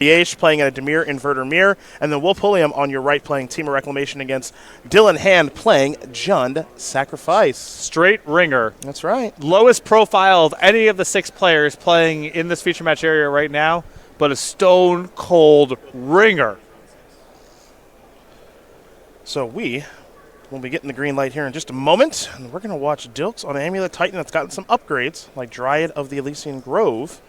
Barich playing a Dimir Inverter Mirror, and then Pulliam on your right playing Team of Reclamation against Dylan Hand playing Jund Sacrifice. Straight ringer. That's right. Lowest profile of any of the 6 players playing in this feature match area right now, but a stone cold ringer. So we will be getting the green light here in just a moment, and we're going to watch Dilks on Amulet Titan that's gotten some upgrades, like Dryad of the Elysian Grove,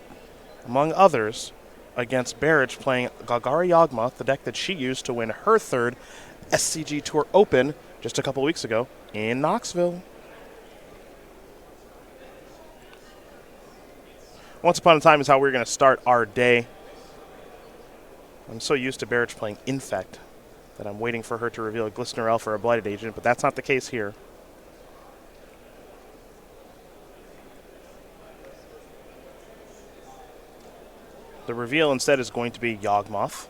among others, against Barich playing Golgari Yawgmoth, the deck that she used to win her 3rd SCG Tour Open just a couple weeks ago in Knoxville. Once Upon a Time is how we're going to start our day. I'm so used to Barich playing Infect that I'm waiting for her to reveal a Glistener Elf or a Blighted Agent, but that's not the case here. The reveal instead is going to be Yawgmoth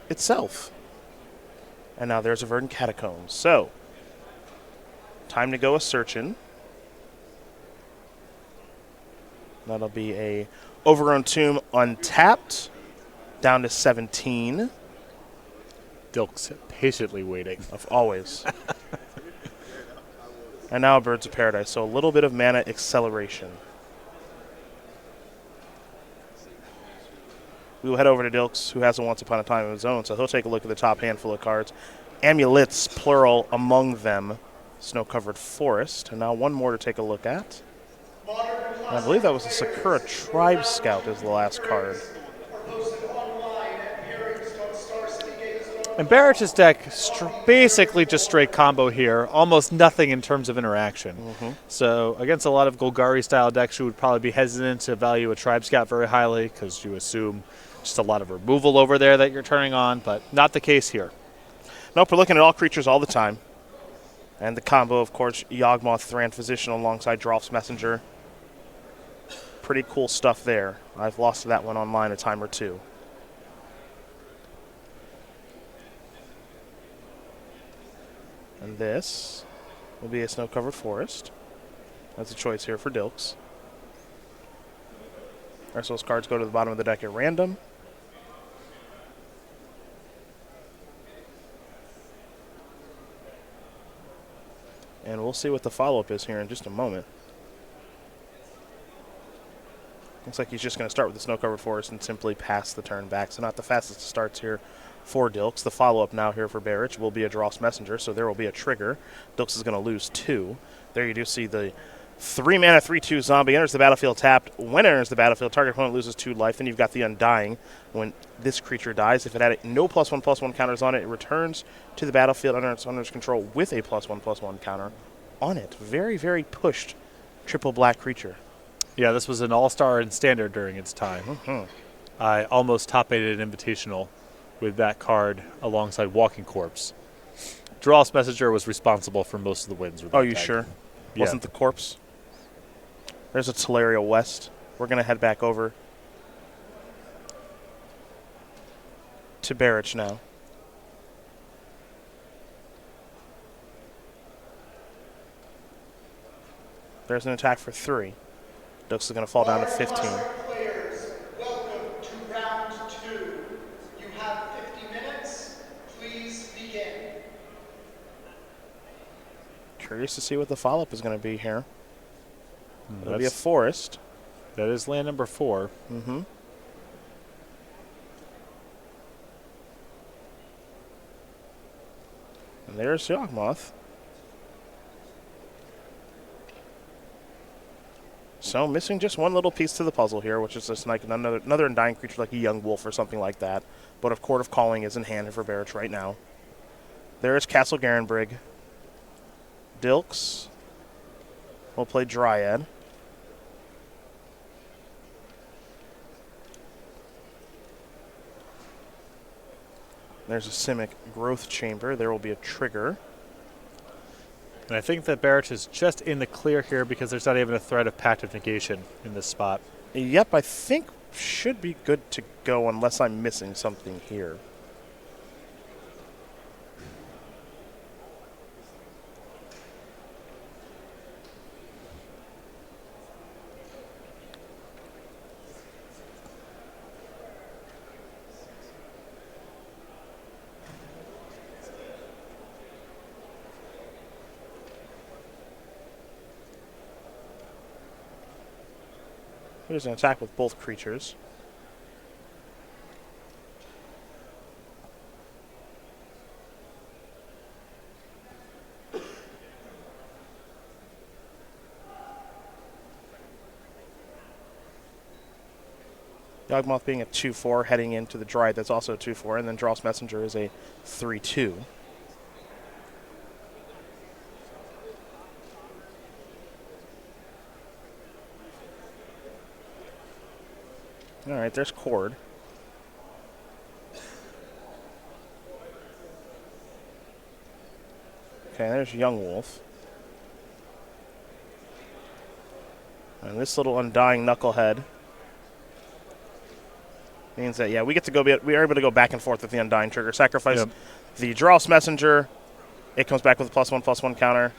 itself. And now there's a Verdant Catacombs. So, time to go a searchin'. That'll be a Overgrown Tomb untapped, down to 17. Dilks patiently waiting. Always. And now Birds of Paradise, so a little bit of mana acceleration. We will head over to Dilks, who has a Once Upon a Time of his own, so he'll take a look at the top handful of cards. Amulets, plural, among them. Snow-covered forest. And now one more to take a look at. And I believe that was a Sakura Tribe Scout is the last card. And Barich's deck, basically just straight combo here. Almost nothing in terms of interaction. So against a lot of Golgari-style decks, you would probably be hesitant to value a Tribe Scout very highly because you assume just a lot of removal over there that you're turning on, but not the case here. Nope, we're looking at all creatures all the time. And the combo, of course, Yawgmoth, Thran Physician alongside Drolf's Messenger. Pretty cool stuff there. I've lost to that one online a time or two. And this will be a Snow-Covered Forest. That's a choice here for Dilks. The rest of those cards go to the bottom of the deck at random. And we'll see what the follow-up is here in just a moment. Looks like he's just going to start with the Snow-Covered Forest and simply pass the turn back. So not the fastest starts here for Dilks. The follow-up now here for Barich will be a Drolf's Messenger, so there will be a trigger. Dilks is going to lose 2. There you do see the 3-mana 3/2 zombie enters the battlefield tapped. When it enters the battlefield, target opponent loses 2 life. Then you've got the Undying. When this creature dies, if it had no +1/+1 counters on it, it returns to the battlefield under its owner's control with a +1/+1 counter on it. Very, very pushed triple black creature. Yeah, this was an all-star in Standard during its time. I almost top-8'd an Invitational with that card alongside Walking Corpse. Drolf's Messenger was responsible for most of the wins. With Oh, that you tag. sure? Yeah. Wasn't the Corpse? There's a Teleria West. We're going to head back over to Barich now. There's an attack for 3. Dilks is going to fall down to 15. Players, welcome to round 2. You have 50 minutes. Please begin. Curious to see what the follow-up is going to be here. It'll be a forest. That is land number 4. And there's Yawgmoth. So missing just one little piece to the puzzle here, which is just like another Undying creature like a Young Wolf or something like that. But of Court of Calling is in hand for Barich right now. There is Castle Garenbrig. Dilks will play Dryad. There's a Simic Growth Chamber. There will be a trigger. And I think that Barich is just in the clear here because there's not even a threat of Pact of Negation in this spot. Yep, I think should be good to go unless I'm missing something here. Here's an attack with both creatures. Yawgmoth being a 2/4, heading into the Dryad that's also a 2/4, and then Dross Messenger is a 3/2. All right, there's Cord. Okay, there's Young Wolf. And this little Undying Knucklehead means that, yeah, we are able to go back and forth with the Undying trigger. Sacrifice the Dross Messenger. It comes back with a +1/+1 counter.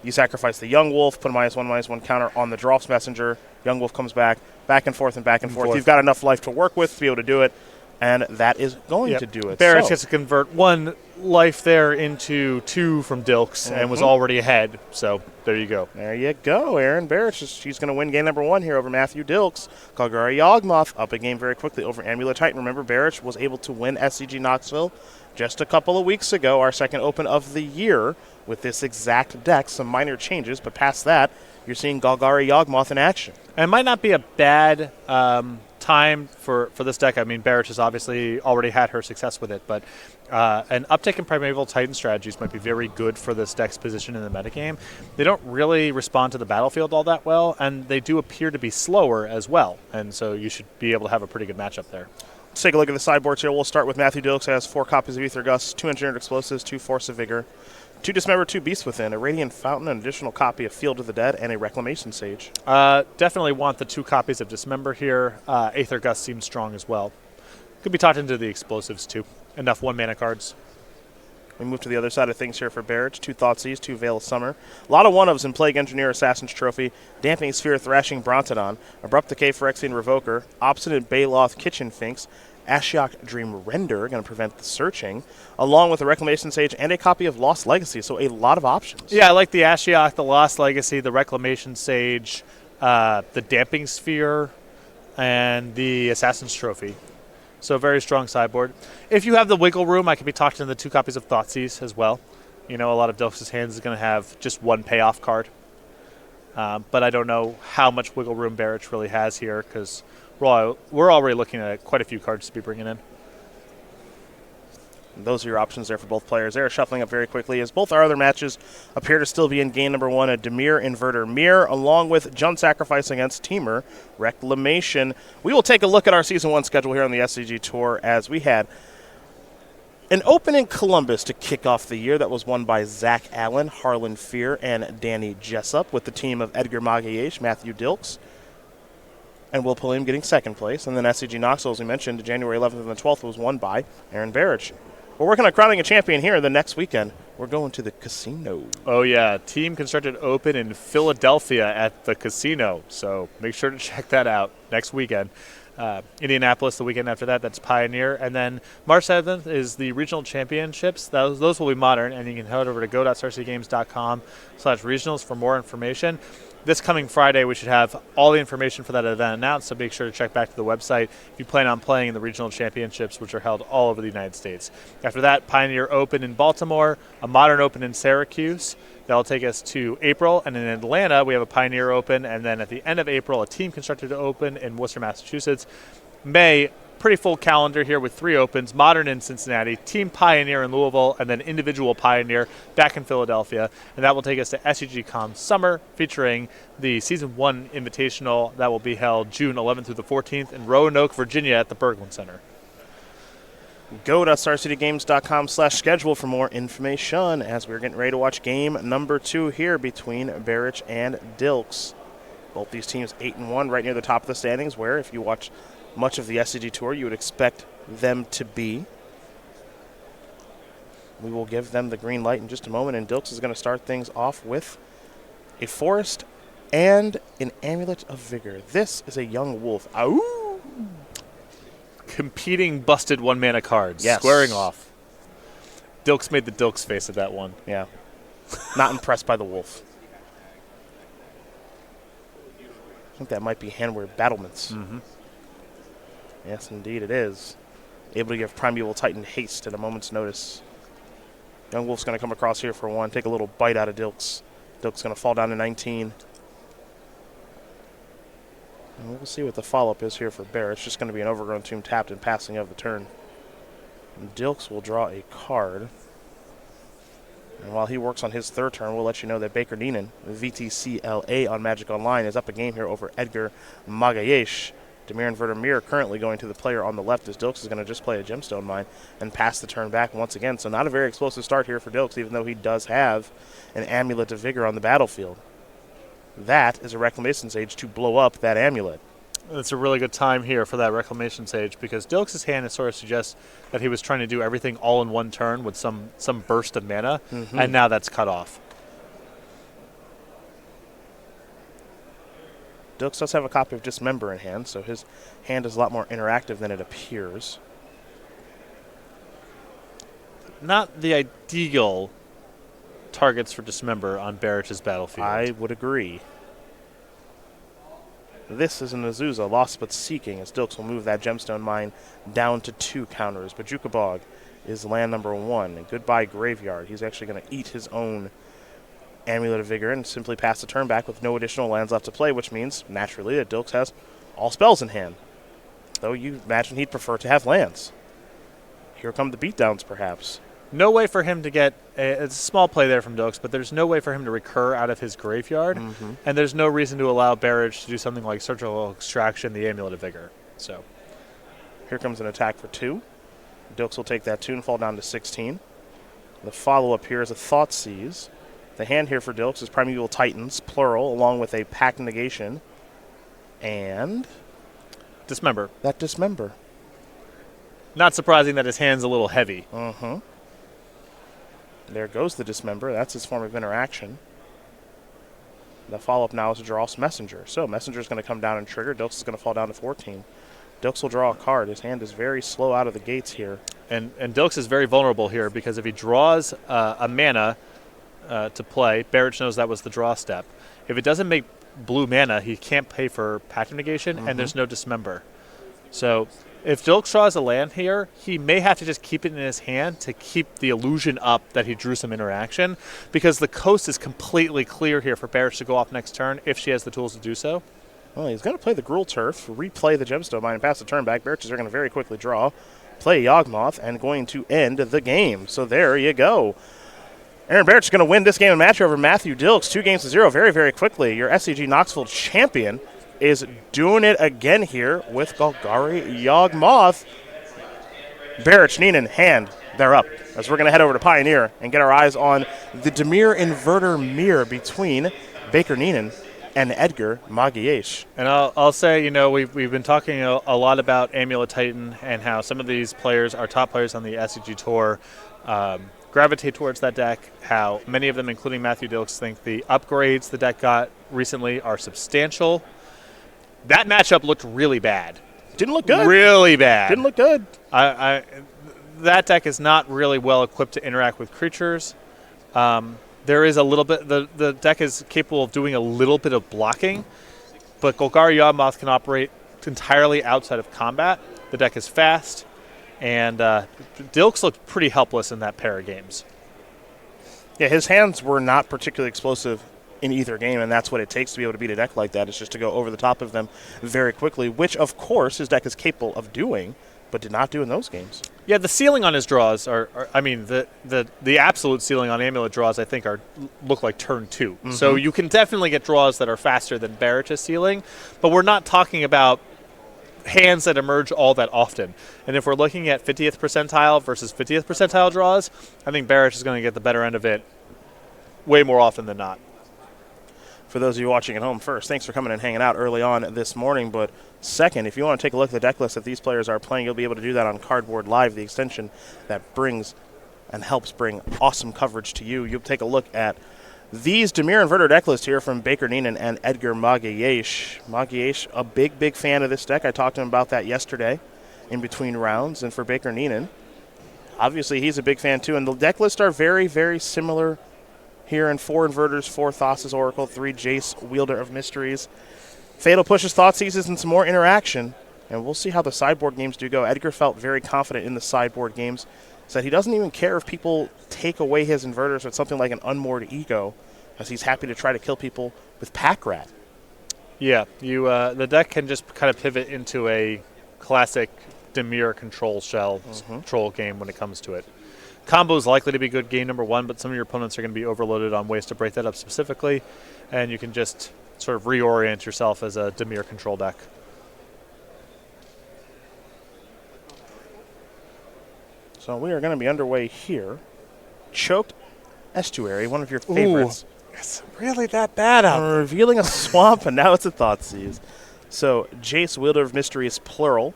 You sacrifice the Young Wolf, put a -1/-1 counter on the Dross Messenger. Young Wolf comes back and forth and back and forth. You've got enough life to work with to be able to do it, and that is going to do it. Barich gets to convert 1 life there into 2 from Dilks and was already ahead, so there you go. There you go, Aaron. Barich, she's going to win game number 1 here over Matthew Dilks. Golgari Yawgmoth up a game very quickly over Amulet Titan. Remember, Barich was able to win SCG Knoxville just a couple of weeks ago, our second open of the year, with this exact deck. Some minor changes, but past that, you're seeing Golgari Yawgmoth in action. And it might not be a bad time for this deck. I mean, Barich has obviously already had her success with it, but an uptick in Primeval Titan strategies might be very good for this deck's position in the metagame. They don't really respond to the battlefield all that well, and they do appear to be slower as well, and so you should be able to have a pretty good matchup there. Let's take a look at the sideboards here. We'll start with Matthew Dilks. Has 4 copies of Aether Gust, 2 Engineered Explosives, 2 Force of Vigor, 2 Dismember, 2 Beast Within, a Radiant Fountain, an additional copy of Field of the Dead, and a Reclamation Sage. Definitely want the 2 copies of Dismember here. Aether Gust seems strong as well. Could be talked into the explosives too. Enough 1-mana cards. We move to the other side of things here for Barich. 2 Thoughtseize, 2 Veil of Summer. A lot of one-ofs in Plague Engineer, Assassin's Trophy, Dampening Sphere, Thrashing Brontodon, Abrupt Decay, Phyrexian Revoker, Obstinate Baloth, Kitchen Finks, Ashiok Dream Render, going to prevent the searching, along with a Reclamation Sage and a copy of Lost Legacy, so a lot of options. Yeah, I like the Ashiok, the Lost Legacy, the Reclamation Sage, the Damping Sphere, and the Assassin's Trophy. So very strong sideboard. If you have the wiggle room, I could be talking to the 2 copies of Thoughtseize as well. You know, a lot of Dilks' hands is going to have just 1 payoff card. But I don't know how much wiggle room Barich really has here, because we're already looking at quite a few cards to be bringing in. Those are your options there for both players. They're shuffling up very quickly as both our other matches appear to still be in game number 1, a Dimir Inverter Mirror, along with Jund Sacrifice against Temur Reclamation. We will take a look at our Season 1 schedule here on the SCG Tour, as we had an open in Columbus to kick off the year that was won by Zach Allen, Harlan Fear, and Danny Jessup, with the team of Edgar Magalhaes, Matthew Dilks, and Will Pulliam getting second place. And then SCG Knoxville, as we mentioned, January 11th and the 12th was won by Aaron Barich. We're working on crowning a champion here the next weekend. We're going to the casino. Oh, yeah. Team Constructed Open in Philadelphia at the casino. So make sure to check that out next weekend. Indianapolis the weekend after that, that's Pioneer. And then March 7th is the Regional Championships. Those will be modern, and you can head over to go.starcgames.com/regionals for more information. This coming Friday, we should have all the information for that event announced, so make sure to check back to the website if you plan on playing in the regional championships, which are held all over the United States. After that, Pioneer Open in Baltimore, a Modern Open in Syracuse. That'll take us to April, and in Atlanta, we have a Pioneer Open, and then at the end of April, a Team Constructed Open in Worcester, Massachusetts. May, pretty full calendar here with 3 opens: Modern in Cincinnati, Team Pioneer in Louisville, and then Individual Pioneer back in Philadelphia. And that will take us to SCG-Com Summer, featuring the Season 1 Invitational that will be held June 11th through the 14th in Roanoke, Virginia at the Berglund Center. Go to starcitygames.com/schedule for more information, as we're getting ready to watch game number 2 here between Barich and Dilks. Both these teams 8-1, right near the top of the standings, where if you watch much of the SCG Tour, you would expect them to be. We will give them the green light in just a moment, and Dilks is going to start things off with a Forest and an Amulet of Vigor. This is a Young Wolf. Ow! Competing busted 1-mana cards, yes. Squaring off. Dilks made the Dilks face at that one. Yeah. Not impressed by the Wolf. think that might be Handware Battlements. Mm-hmm. Yes, indeed it is. Able to give Primeval Titan haste at a moment's notice. Young Wolf's going to come across here for one, take a little bite out of Dilks. Dilks going to fall down to 19. And we'll see what the follow-up is here for Barich. It's just going to be an Overgrown Tomb tapped and passing of the turn. And Dilks will draw a card. And while he works on his third turn, we'll let you know that Baker Neenan, VTCLA on Magic Online, is up a game here over Edgar Magalhaes. Dimir Inverter Mirror currently going to the player on the left as Dilks is going to just play a Gemstone Mine and pass the turn back once again. So not a very explosive start here for Dilks, even though he does have an Amulet of Vigor on the battlefield. That is a Reclamation Sage to blow up that amulet. It's a really good time here for that Reclamation Sage because Dilks' hand sort of suggests that he was trying to do everything all in one turn with some burst of mana, and now that's cut off. Dilks does have a copy of Dismember in hand, so his hand is a lot more interactive than it appears. Not the ideal targets for Dismember on Barich's battlefield. I would agree. This is an Azusa, Lost But Seeking, as Dilks will move that Gemstone Mine down to 2 counters. Bajuka Bog is land number 1. And goodbye Graveyard. He's actually going to eat his own Amulet of Vigor and simply pass the turn back with no additional lands left to play, which means, naturally, that Dilks has all spells in hand. Though you imagine he'd prefer to have lands. Here come the beatdowns, perhaps. No way for him to get it's a small play there from Dilks, but there's no way for him to recur out of his graveyard, and there's no reason to allow Barich to do something like Surgical Extraction, the Amulet of Vigor. So here comes an attack for 2. Dilks will take that 2 and fall down to 16. The follow-up here is a Thoughtseize. The hand here for Dilks is Primeval Titans, plural, along with a Pact Negation, and Dismember. That Dismember. Not surprising that his hand's a little heavy. There goes the Dismember. That's his form of interaction. The follow-up now is a Dross Messenger. So Messenger's going to come down and trigger. Dilks is going to fall down to 14. Dilks will draw a card. His hand is very slow out of the gates here. And Dilks is very vulnerable here because if he draws a mana to play, Barich knows that was the draw step. If it doesn't make blue mana, he can't pay for Pact Negation, and there's no Dismember. So if Dilks draws a land here, he may have to just keep it in his hand to keep the illusion up that he drew some interaction, because the coast is completely clear here for Barich to go off next turn if she has the tools to do so. Well, he's going to play the Gruul Turf, replay the Gemstone Mine, and pass the turn back. Barich's are going to very quickly draw, play Yawgmoth, and going to end the game. So there you go. Aaron Barich is going to win this game and match over Matthew Dilks 2-0 very, very quickly. Your SCG Knoxville champion is doing it again here with Golgari Yawgmoth. Barich, Neenan, hand, they're up. As we're going to head over to Pioneer and get our eyes on the Dimir Inverter Mirror between Baker Neenan and Edgar Magalhaes. And I'll say, we've been talking a lot about Amulet Titan and how some of these players are top players on the SCG Tour. Gravitate towards that deck, how many of them, including Matthew Dilks, think the upgrades the deck got recently are substantial. That matchup looked really bad. Didn't look good. Really bad. Didn't look good. That deck is not really well equipped to interact with creatures. There is a little bit, the deck is capable of doing a little bit of blocking, but Golgari Yawgmoth can operate entirely outside of combat. The deck is fast, and Dilks looked pretty helpless in that pair of games. Yeah, his hands were not particularly explosive in either game, and that's what it takes to be able to beat a deck like that, is just to go over the top of them very quickly, which, of course, his deck is capable of doing, but did not do in those games. Yeah, the ceiling on his draws the absolute ceiling on Amulet draws, I think, look like turn 2. So you can definitely get draws that are faster than Barich's ceiling, but we're not talking about hands that emerge all that often. And if we're looking at 50th percentile versus 50th percentile draws, I think Barich is going to get the better end of it way more often than not. For those of you watching at home, first, thanks for coming and hanging out early on this morning. But second, if you want to take a look at the deck list that these players are playing, you'll be able to do that on Cardboard Live, the extension that brings and helps bring awesome coverage to you. You'll take a look at these Dimir Inverter deck list here from Baker Neenan and Edgar Magalhaes. Magalhaes, a big fan of this deck. I talked to him about that yesterday in between rounds. And for Baker Neenan, obviously he's a big fan too. And the deck lists are very, very similar here in 4 Inverters, 4 Thassa's Oracle, 3 Jace, Wielder of Mysteries. Fatal pushes Thoughtseizes and some more interaction, and we'll see how the sideboard games do go. Edgar felt very confident in the sideboard games, said he doesn't even care if people take away his inverters with something like an Unmoored Ego, as he's happy to try to kill people with Pack Rat. Yeah, the deck can just kind of pivot into a classic Dimir control shell control game when it comes to it. Combo is likely to be good game number 1, but some of your opponents are going to be overloaded on ways to break that up specifically, and you can just sort of reorient yourself as a Dimir control deck. So we are going to be underway here. Choked Estuary, one of your favorites. Ooh, it's really that bad out there. Revealing a swamp, and now it's a Thoughtseize. So Jace, Wielder of Mysteries, plural,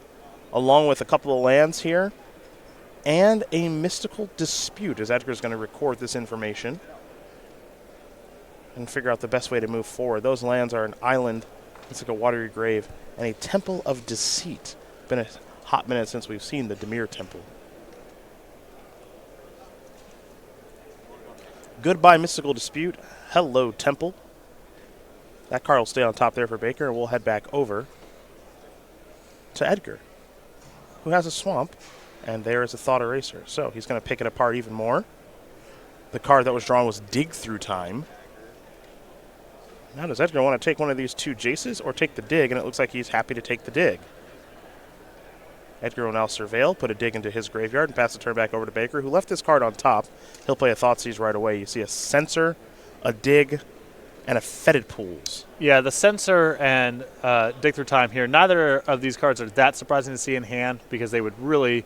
along with a couple of lands here, and a Mystical Dispute, as Edgar's going to record this information and figure out the best way to move forward. Those lands are an island, it's like a watery grave, and a Temple of Deceit. Been a hot minute since we've seen the Dimir Temple. Goodbye, Mystical Dispute. Hello, Temple. That card will stay on top there for Baker, and we'll head back over to Edgar, who has a swamp, and there is a Thought Eraser. So he's going to pick it apart even more. The card that was drawn was Dig Through Time. Now does Edgar want to take one of these 2 Jaces or take the Dig, and it looks like he's happy to take the Dig. Edgar will now Surveil, put a Dig into his graveyard, and pass the turn back over to Baker, who left this card on top. He'll play a Thoughtseize right away. You see a Censor, a Dig, and a Fetid Pools. Yeah, the Censor and Dig Through Time here, neither of these cards are that surprising to see in hand because they would really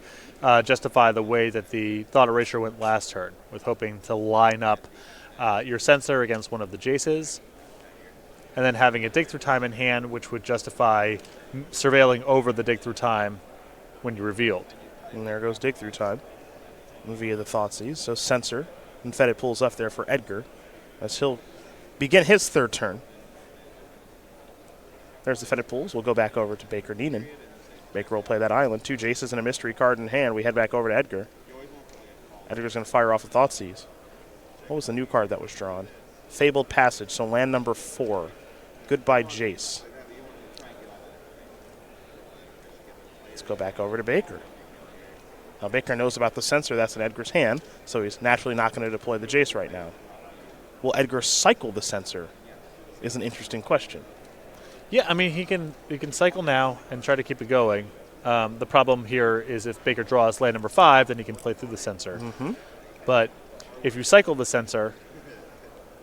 justify the way that the Thought Erasure went last turn, with hoping to line up your Censor against one of the Jaces, and then having a Dig Through Time in hand, which would justify surveilling over the Dig Through Time when you revealed. And there goes Dig Through Time via the Thoughtseize. So Censor and Fetid Pools left there for Edgar, as he'll begin his 3rd turn. There's the Fetid Pools. We'll go back over to Baker Neenan. Baker will play that island. 2 Jaces and a mystery card in hand. We head back over to Edgar. Edgar's going to fire off a Thoughtseize. What was the new card that was drawn? Fabled Passage, so land number 4. Goodbye, Jace. Let's go back over to Baker. Now Baker knows about the Censor that's in Edgar's hand, so he's naturally not going to deploy the Jace right now. Will Edgar cycle the Censor? Is an interesting question. Yeah, I mean, he can cycle now and try to keep it going. The problem here is if Baker draws land number 5, then he can play through the Censor. But if you cycle the Censor,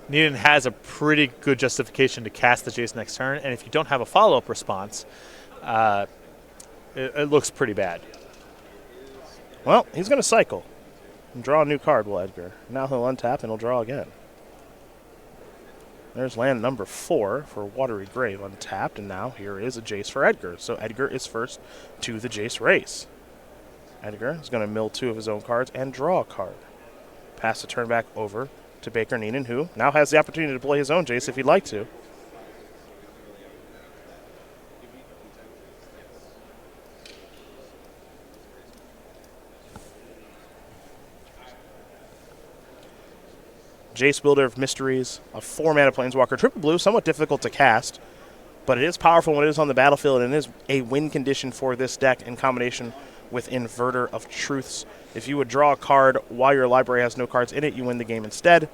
Neenan has a pretty good justification to cast the Jace next turn, and if you don't have a follow-up response, it looks pretty bad. Well, he's going to cycle and draw a new card, will Edgar. Now he'll untap and he'll draw again. There's land number 4 for Watery Grave untapped, and now here is a Jace for Edgar. So Edgar is first to the Jace race. Edgar is going to mill 2 of his own cards and draw a card. Pass the turn back over to Baker Neenan, who now has the opportunity to play his own Jace if he'd like to. Jace, Builder of Mysteries, a 4-mana Planeswalker. Triple blue, somewhat difficult to cast, but it is powerful when it is on the battlefield, and it is a win condition for this deck in combination with Inverter of Truths. If you would draw a card while your library has no cards in it, you win the game instead.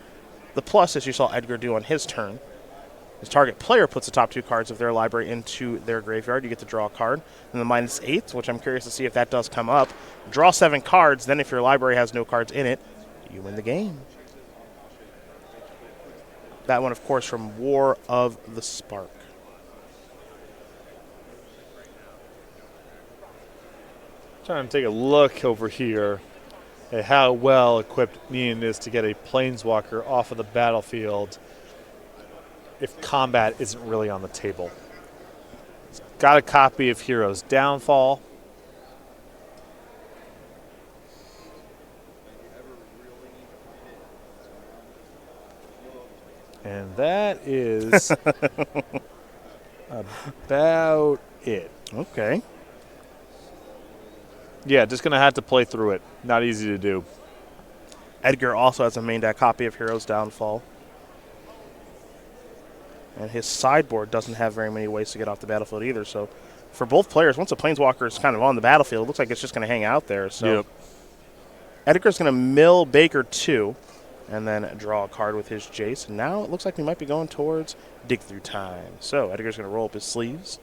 The plus, as you saw Edgar do on his turn, his target player puts the top 2 cards of their library into their graveyard. You get to draw a card. And the -8, which I'm curious to see if that does come up. Draw 7 cards, then if your library has no cards in it, you win the game. That one, of course, from War of the Spark. Trying to take a look over here at how well equipped Neenan is to get a Planeswalker off of the battlefield if combat isn't really on the table. He's got a copy of Hero's Downfall. And that is about it. Okay. Yeah, just going to have to play through it. Not easy to do. Edgar also has a main deck copy of Hero's Downfall. And his sideboard doesn't have very many ways to get off the battlefield either. So for both players, once a Planeswalker is kind of on the battlefield, it looks like it's just going to hang out there. So Yep. Edgar's going to mill Baker 2 and then draw a card with his Jace. And now it looks like we might be going towards Dig Through Time. So Edgar's going to roll up his sleeves.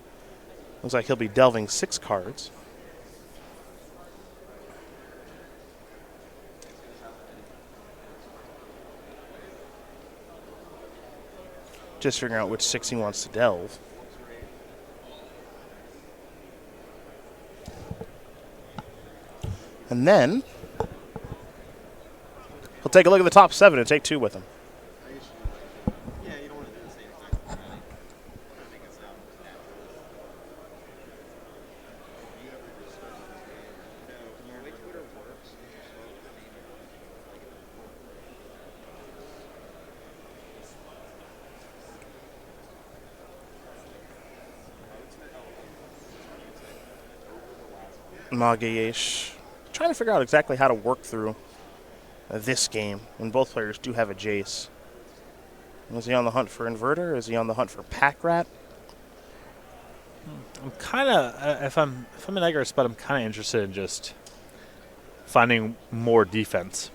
Looks like he'll be delving 6 cards. Just figuring out which 6 he wants to delve. And then he'll take a look at the top 7 and take 2 with him. Magalhaes. Trying to figure out exactly how to work through this game when both players do have a Jace. Is he on the hunt for Inverter? Is he on the hunt for Pack Rat? I'm kind of, if I'm in Edgar's spot, I'm kind of interested in just finding more defense.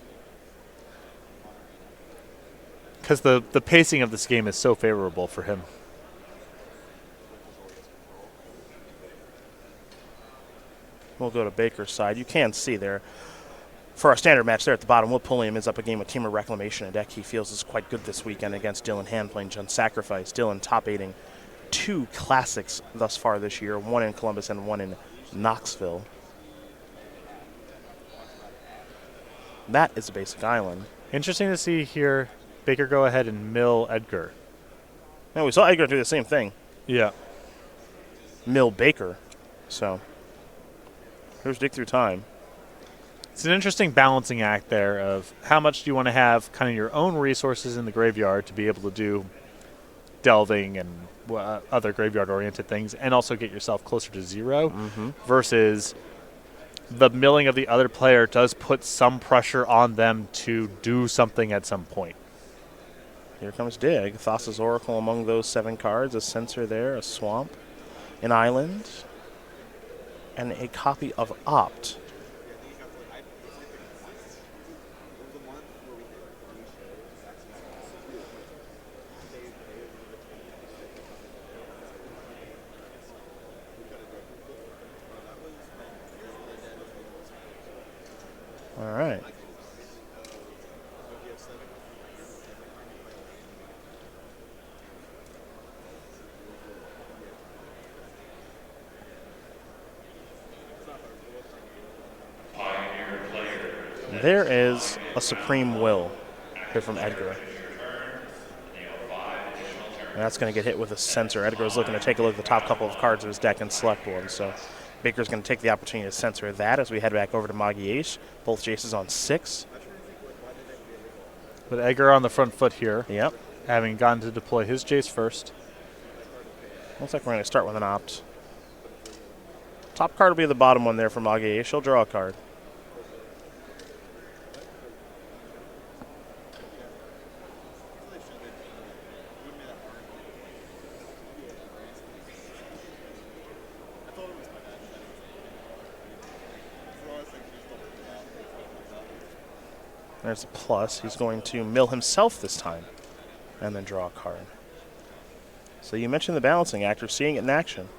Because the pacing of this game is so favorable for him. We'll go to Baker's side. You can see there, for our standard match there at the bottom, Will Pulliam is up a game with Team of Reclamation, a deck he feels is quite good this weekend against Dylan Hand playing Jund Sacrifice. Dylan top-8ing 2 classics thus far this year, 1 in Columbus and 1 in Knoxville. That is a basic island. Interesting to see here Baker go ahead and mill Edgar. And we saw Edgar do the same thing. Yeah. Mill Baker. So here's Dig Through Time. It's an interesting balancing act there of how much do you want to have kind of your own resources in the graveyard to be able to do delving and other graveyard-oriented things and also get yourself closer to 0 versus the milling of the other player does put some pressure on them to do something at some point. Here comes Dig. Thassa's Oracle among those 7 cards. A Censor there, a Swamp, an Island, and a copy of Opt. All right. There is a Supreme Will here from Edgar. And that's going to get hit with a Censor. Edgar is looking to take a look at the top couple of cards of his deck and select one. So Baker's going to take the opportunity to censor that as we head back over to Magalhaes. Both Jaces on 6. With Edgar on the front foot here, Yep. having gotten to deploy his Jace first. Looks like we're going to start with an Opt. Top card will be the bottom one there for Magalhaes. She'll draw a card. There's a plus. He's going to mill himself this time and then draw a card. So you mentioned the balancing act. We're seeing it in action.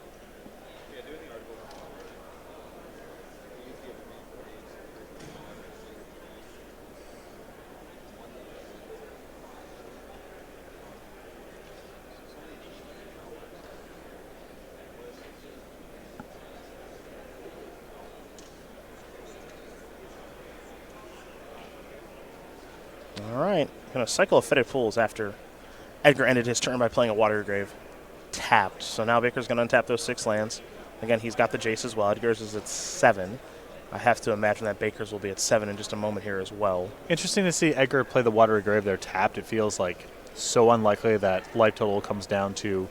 All right, going to cycle a Fetid Pools after Edgar ended his turn by playing a Water Grave. Tapped. So now Baker's going to untap those 6 lands. Again, he's got the Jace as well. Edgar's is at 7. I have to imagine that Baker's will be at 7 in just a moment here as well. Interesting to see Edgar play the Watery Grave there tapped. It feels like so unlikely that life total comes down to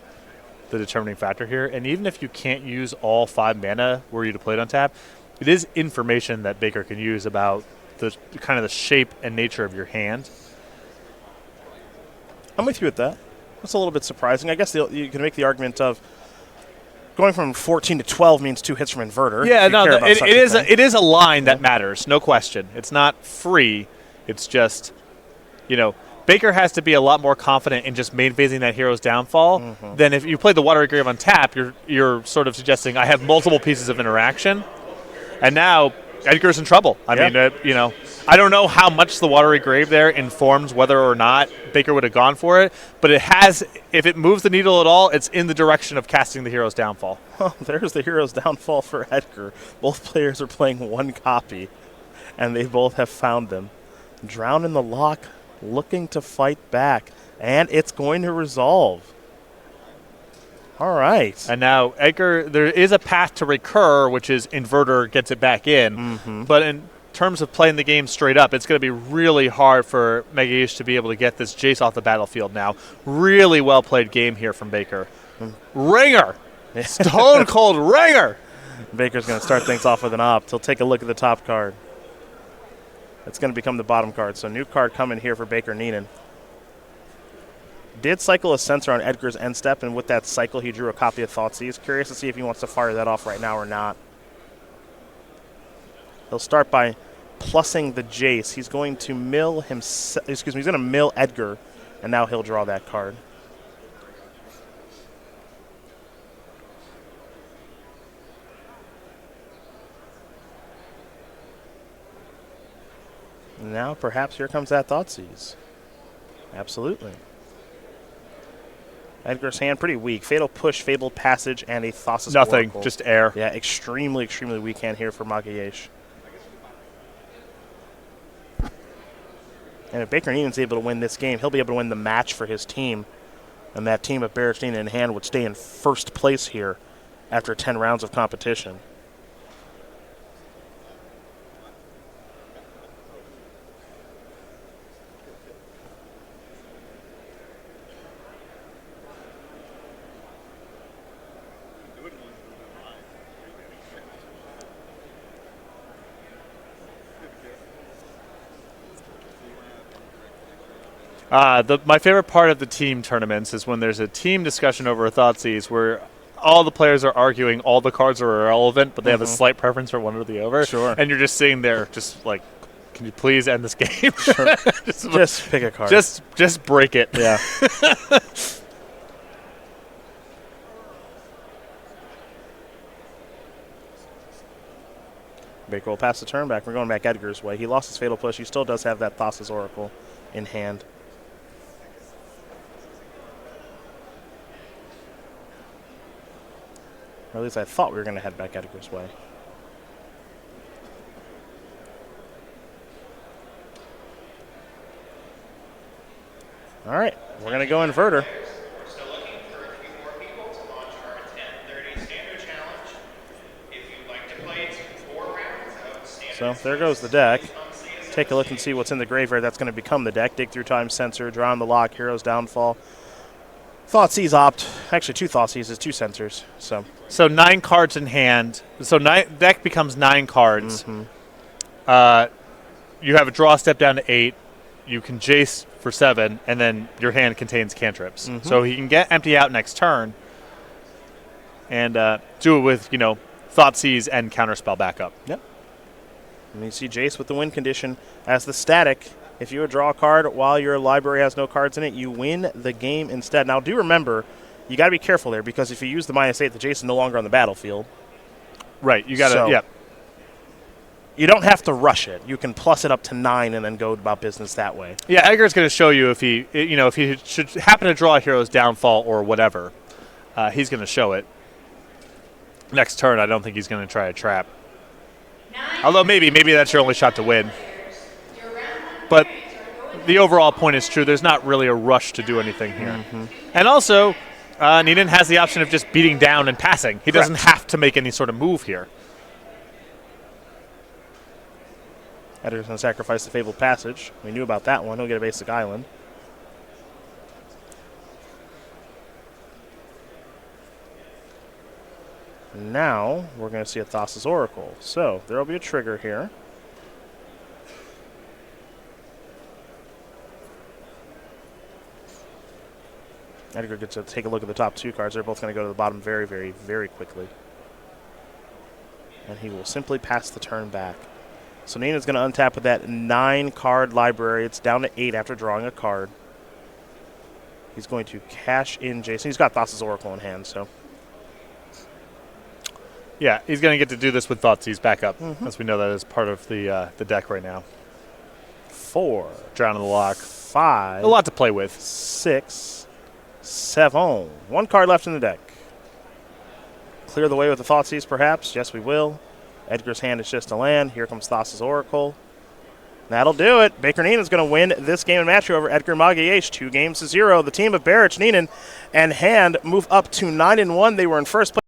the determining factor here. And even if you can't use all 5 mana were you to play it on tap, it is information that Baker can use about the kind of the shape and nature of your hand. I'm with you with that. That's a little bit surprising. I guess you can make the argument of going from 14 to 12 means 2 hits from Inverter. Yeah, no, it is a line that Yeah. matters, no question. It's not free. It's just, you know, Baker has to be a lot more confident in just main phasing that hero's downfall than if you play the Watery Grave on tap. You're sort of suggesting I have multiple pieces of interaction, and now Edgar's in trouble. I mean, you know, I don't know how much the Watery Grave there informs whether or not Baker would have gone for it, but it has. If it moves the needle at all, it's in the direction of casting the hero's downfall. Well, there's the hero's downfall for Edgar. Both players are playing 1 copy, and they both have found them. Drown in the Lock, looking to fight back, and it's going to resolve. All right. And now Edgar, there is a path to recur, which is Inverter gets it back in. But in terms of playing the game straight up, it's going to be really hard for Magalhaes to be able to get this Jace off the battlefield now. Really well played game here from Baker. Ringer! Stone cold ringer! Baker's going to start things off with an opt. He'll take a look at the top card. It's going to become the bottom card. So new card coming here for Baker Neenan. Did cycle a sensor on Edgar's end step, and with that cycle, he drew a copy of Thoughtseize. Curious to see if he wants to fire that off right now or not. He'll start by plussing the Jace. He's going to mill himself. Excuse me. He's going to mill Edgar, and now he'll draw that card. Now, perhaps here comes that Thoughtseize. Absolutely. Edgar's hand pretty weak. Fatal Push, Fabled Passage, and a Thassa's Nothing, Oracle. just air. Yeah, extremely, extremely weak hand here for Magalhaes. And if Baker Neenan's able to win this game, he'll be able to win the match for his team. And that team of Barich, Neenan in hand would stay in first place here after 10 rounds of competition. My favorite part of the team tournaments is when there's a team discussion over a Thoughtseize where all the players are arguing all the cards are irrelevant, but they have a slight preference for one or the other. Sure. And you're just sitting there just like, can you please end this game? Sure. just pick a card. Just break it. Yeah. Baker will pass the turn back. We're going back Edgar's way. He lost his Fatal Push. He still does have that Thassa's Oracle in hand. Or at least I thought we were going to head back Edgar's way. All right, we're going to go Inverter. We're still looking for a few more people to launch our 10:30 standard challenge. If you'd like to play 4 rounds of standard. So there goes the deck. Take a look and see what's in the graveyard that's going to become the deck. Dig through Time Sensor, Draw on the Lock, Hero's Downfall. Thoughtseize Opt. Actually, 2 Thoughtseizes, 2 Sensors. So 9 cards in hand. So deck becomes 9 cards. You have a draw step down to 8. You can Jace for 7, and then your hand contains cantrips. So he can get empty out next turn and do it with, Thoughtseize and Counterspell backup. Yep. And you see Jace with the win condition as the static. If you draw a card while your library has no cards in it, you win the game instead. Now, do remember, you got to be careful there because if you use the -8, the Jace is no longer on the battlefield. Right. You got to, You don't have to rush it. You can plus it up to 9 and then go about business that way. Yeah, Edgar's going to show you if he should happen to draw a Hero's Downfall or whatever, he's going to show it. Next turn, I don't think he's going to try a trap. Although maybe that's your only shot to win. But the overall point is true. There's not really a rush to do anything here. And also, Neenan has the option of just beating down and passing. He doesn't have to make any sort of move here. Edgar's going to sacrifice the Fabled Passage. We knew about that one. He'll get a basic island. Now we're going to see a Thassa's Oracle. So there will be a trigger here. Edgar gets to take a look at the top 2 cards. They're both going to go to the bottom very, very, very quickly. And he will simply pass the turn back. So Neenan's going to untap with that 9-card library. It's down to 8 after drawing a card. He's going to cash in Jason. He's got Thassa's Oracle in hand, so. Yeah, he's going to get to do this with Thoughtseize back up, as we know that is part of the deck right now. 4. Drown in the Loch. 5. A lot to play with. 6. 7. 1 card left in the deck. Clear the way with the Thoughtseize, perhaps. Yes, we will. Edgar's hand is just a land. Here comes Thassa's Oracle. That'll do it. Baker Neenan's going to win this game and match over Edgar Magalhaes, 2-0. The team of Barich, Neenan, and Hand move up to 9-1. They were in first place.